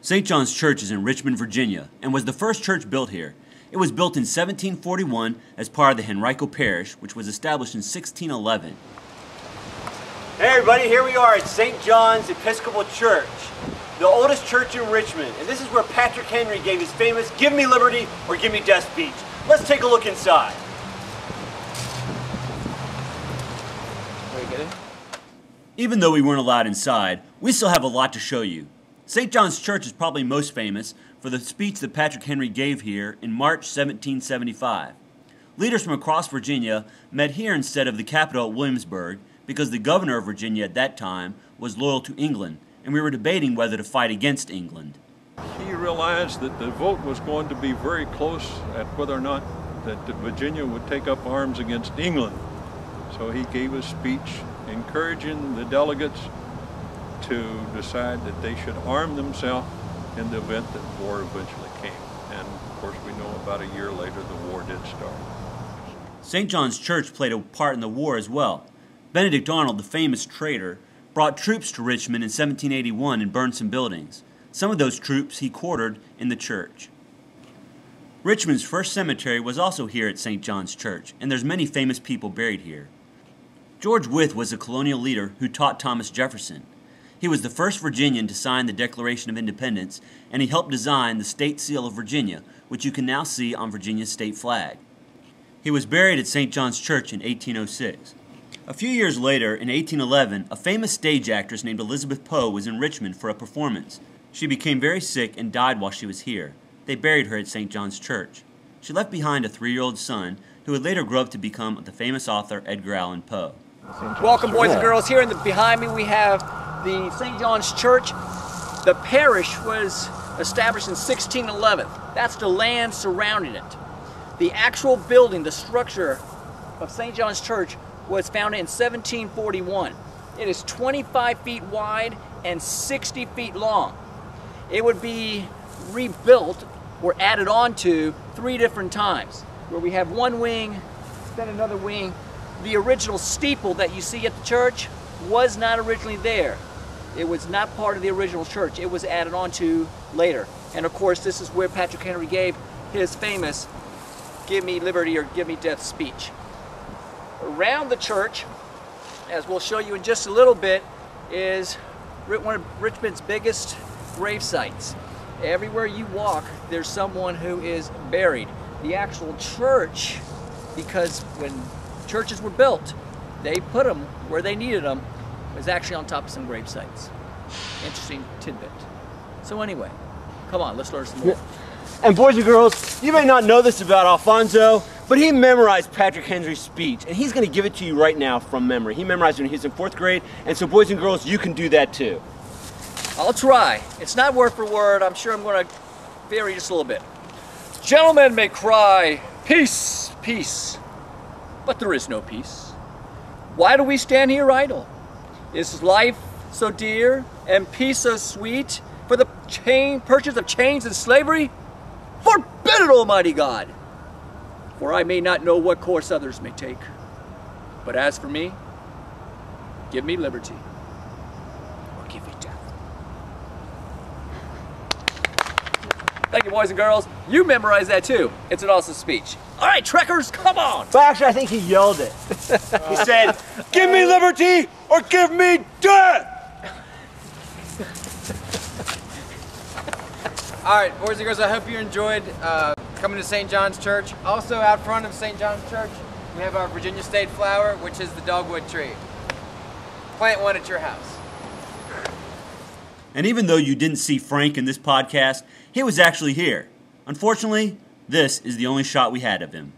St. John's Church is in Richmond, Virginia, and was the first church built here. It was built in 1741 as part of the Henrico Parish, which was established in 1611. Hey everybody, here we are at St. John's Episcopal Church, the oldest church in Richmond, and this is where Patrick Henry gave his famous "Give me liberty or give me death" speech. Let's take a look inside. Even though we weren't allowed inside, we still have a lot to show you. St. John's Church is probably most famous for the speech that Patrick Henry gave here in March 1775. Leaders from across Virginia met here instead of the capital at Williamsburg because the governor of Virginia at that time was loyal to England, and we were debating whether to fight against England. He realized that the vote was going to be very close at whether or not that Virginia would take up arms against England. So he gave a speech encouraging the delegates to decide that they should arm themselves in the event that war eventually came. And of course we know about a year later the war did start. St. John's Church played a part in the war as well. Benedict Arnold, the famous traitor, brought troops to Richmond in 1781 and burned some buildings. Some of those troops he quartered in the church. Richmond's first cemetery was also here at St. John's Church, and there's many famous people buried here. George Wythe was a colonial leader who taught Thomas Jefferson. He was the first Virginian to sign the Declaration of Independence, and he helped design the state seal of Virginia, which you can now see on Virginia's state flag. He was buried at St. John's Church in 1806. A few years later, in 1811, a famous stage actress named Elizabeth Poe was in Richmond for a performance. She became very sick and died while she was here. They buried her at St. John's Church. She left behind a 3-year-old son who would later grow up to become the famous author Edgar Allan Poe. Welcome, boys and girls. Here behind me we have the St. John's Church. The parish was established in 1611. That's the land surrounding it. The actual building, the structure of St. John's Church was founded in 1741. It is 25 feet wide and 60 feet long. It would be rebuilt or added on to 3 different times, where we have one wing, then another wing. The original steeple that you see at the church was not originally there. It was not part of the original church. It was added on to later. And of course, this is where Patrick Henry gave his famous "Give me liberty or give me death" speech. Around the church, as we'll show you in just a little bit, is one of Richmond's biggest grave sites. Everywhere you walk, there's someone who is buried. The actual church, because when churches were built, they put them where they needed them, was actually on top of some grave sites. Interesting tidbit. So anyway, come on, let's learn some more. And boys and girls, you may not know this about Alfonso, but he memorized Patrick Henry's speech, and he's going to give it to you right now from memory. He memorized it when he was in 4th grade, and so boys and girls, you can do that too. I'll try. It's not word for word. I'm sure I'm going to vary just a little bit. Gentlemen may cry, "Peace, peace," but there is no peace. Why do we stand here idle? Is life so dear and peace so sweet for the purchase of chains and slavery? Forbid it, Almighty God! For I may not know what course others may take. But as for me, give me liberty or give me death. Thank you, boys and girls. You memorize that too. It's an awesome speech. All right, trekkers, come on! But actually, I think he yelled it. He said, "Give me liberty or give me death!" All right, boys and girls, I hope you enjoyed coming to St. John's Church. Also out front of St. John's Church, we have our Virginia state flower, which is the dogwood tree. Plant one at your house. And even though you didn't see Frank in this podcast, he was actually here. Unfortunately, this is the only shot we had of him.